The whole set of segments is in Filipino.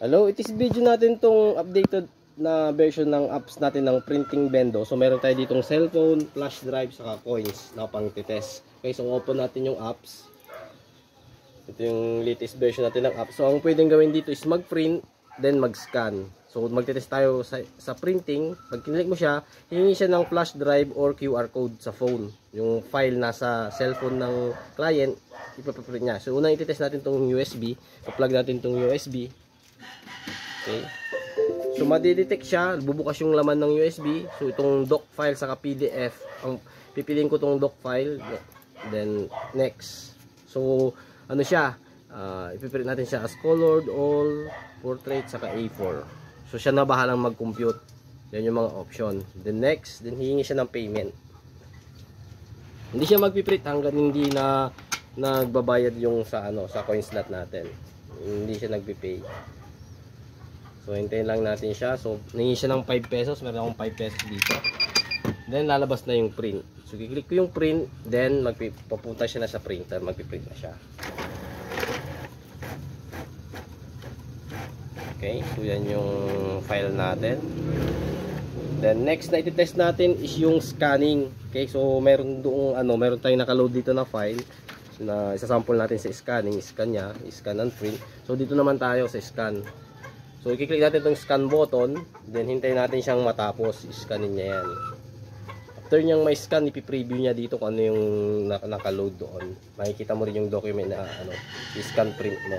Hello, it is video natin tong updated na version ng apps natin ng printing bendo. So meron tayo ditong cellphone, flash drive, saka coins na pang titest. Okay, so open natin yung apps. Ito yung latest version natin ng apps. So ang pwedeng gawin dito is mag-print, then mag-scan. So magtitest tayo sa printing. Pag kinlik mo siya, hihingi siya ng flash drive or QR code sa phone. Yung file nasa cellphone ng client, ipapaprint niya. So unang ititest natin tong USB. Pa-plug natin tong USB. Okay. So madidetect siya, bubukas yung laman ng USB. So itong doc file saka PDF, ang pipiliin ko tong doc file, then next. So ano siya, ipiprint natin siya as colored, all, portrait saka A4. So siya na bahalang mag-compute. Yan yung mga option. Then next, then hihingi siya ng payment. Hindi siya magpiprint hanggang hindi na nagbabayad yung sa sa coin slot natin. Hindi siya nagpi-pay. So hintayin lang natin siya. So nangingi siya ng 5 pesos, meron akong 5 pesos dito. Then lalabas na yung print. So kiklik ko yung print, then papunta siya na sa printer, magpi-print na siya. Okay, so yan yung file natin. Then next na i-test natin is yung scanning. Okay, so meron doong meron tayong naka-load dito na file na isa-sample natin sa scanning, scan niya, scan and print. So dito naman tayo sa scan. So i-click natin itong scan button, then hintayin natin siyang matapos, i-scanin niya yan. After niyang may scan, ipi-preview niya dito kung ano yung naka-load doon. Makikita mo rin yung document na i-scan print mo.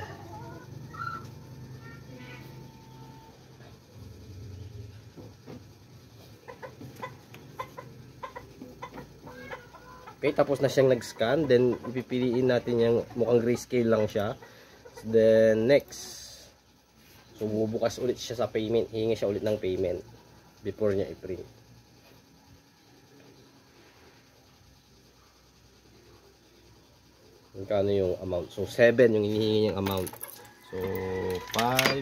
Okay, tapos na siyang nag-scan, then ipipiliin natin yung mukhang grayscale lang siya. Then next, so bubukas ulit siya sa payment, hihingi siya ulit ng payment before niya i-print. Magkano yung amount? So 7 yung hinihingi niyang amount. So 5,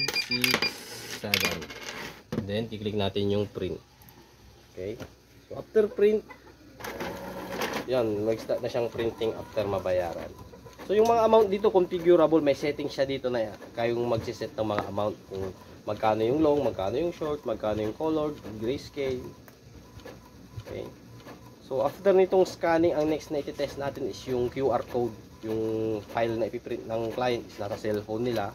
6, 7. Then kiklik natin yung print. Okay, so after print, yan, mag-start na siyang printing after mabayaran. So yung mga amount dito configurable, may setting siya dito na kayong magsiset ng mga amount kung magkano yung long, magkano yung short, magkano yung colored, grayscale. Okay. So after nitong scanning, ang next na i-test natin is yung QR code. Yung file na ipiprint ng client is nasa cellphone nila.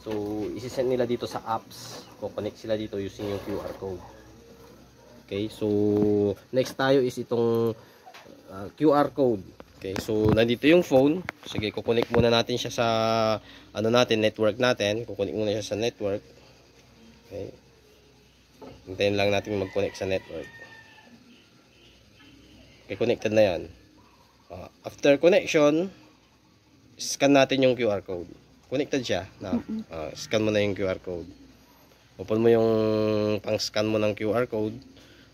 So isi-send nila dito sa apps. Ko-connect sila dito using yung QR code. Okay, so next tayo is itong QR code. Okay, so nandito yung phone. Sige, kukunik muna natin siya sa network natin. Kukunik muna siya sa network. Okay. Hintayin lang natin mag-connect sa network. Okay, connected na yan. After connection, scan natin yung QR code. Connected siya. Scan mo na yung QR code. Open mo yung pang-scan mo ng QR code.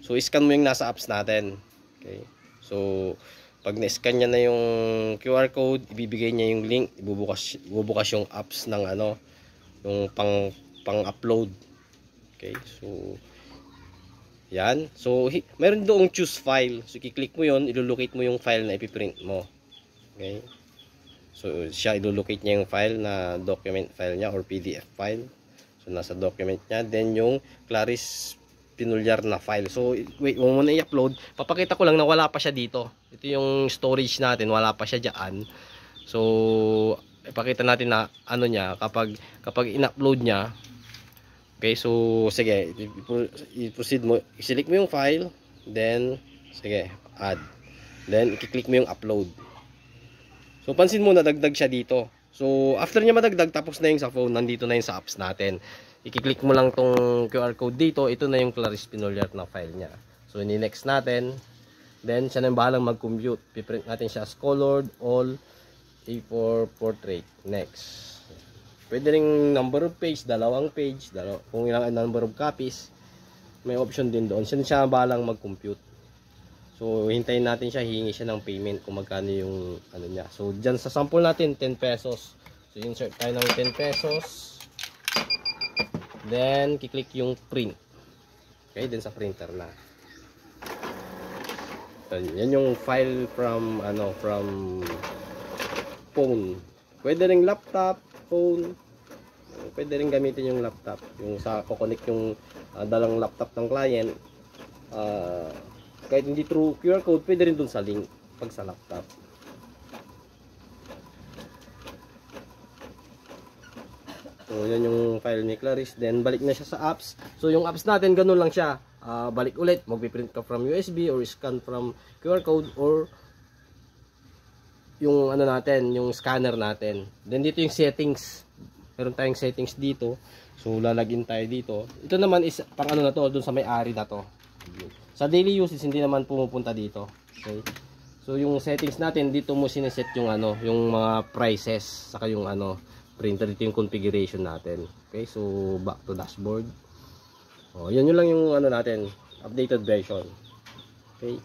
So, scan mo yung nasa apps natin. Okay. So, pag na-scan niya na yung QR code, ibibigay niya yung link, ibubukas yung apps ng yung pang-upload. Okay, so yan. So meron doong choose file. So i-click mo 'yon, ilolocate mo yung file na ipiprint mo. Okay? So siya ilolocate niya yung file na document file niya or PDF file. So nasa document niya, then yung Claris Pinulyar na file. So wait, huwag mo na i-upload. Papakita ko lang na wala pa siya dito. Ito yung storage natin, wala pa siya diyan. So ipakita natin na niya kapag in-upload niya. Okay, so sige, i-proceed mo. I-select mo yung file, then sige, add. Then i-click mo yung upload. So pansin mo nadagdag siya dito. So after niya madagdag, tapos na yung sa phone, nandito na yung sa apps natin. I-click mo lang tong QR code dito, ito na yung Claris Pinulyar na file niya. So ini-next natin, then siya na yung bahalang mag-compute. Piprint natin siya as colored, all, A4, portrait. Next. Pwede ring number of page, dalawang page, kung ilang number of copies, may option din doon. Siya bahalang mag-compute. So hintayin natin siya, hihingi siya ng payment kung magkano yung niya. So dyan sa sample natin, 10 pesos. So insert tayo ng 10 pesos. Then kiklik yung print. Okay, then sa printer na. So, yan yung file from phone. Pwede ring laptop, phone, pwede rin gamitin yung laptop. Yung sa kukonek yung dalang laptop ng client. Kahit hindi through QR code, pwede rin dun sa link pag sa laptop. So, yan yung file ni Clarice. Then, balik na siya sa apps. So, yung apps natin, ganun lang siya. Balik ulit. Magpiprint ka from USB or scan from QR code or yung ano natin, yung scanner natin. Then, dito yung settings. Meron tayong settings dito. So, lalagin tayo dito. Ito naman is pang ano na to, dun sa may-ari na to. Sa daily usage, hindi naman pumupunta dito. Okay? So, yung settings natin, dito mo sineset yung ano, yung mga prices, saka yung ano, printer, dito yung configuration natin. Okay? So, back to dashboard. Yan yun lang yung ano natin, updated version. Okay?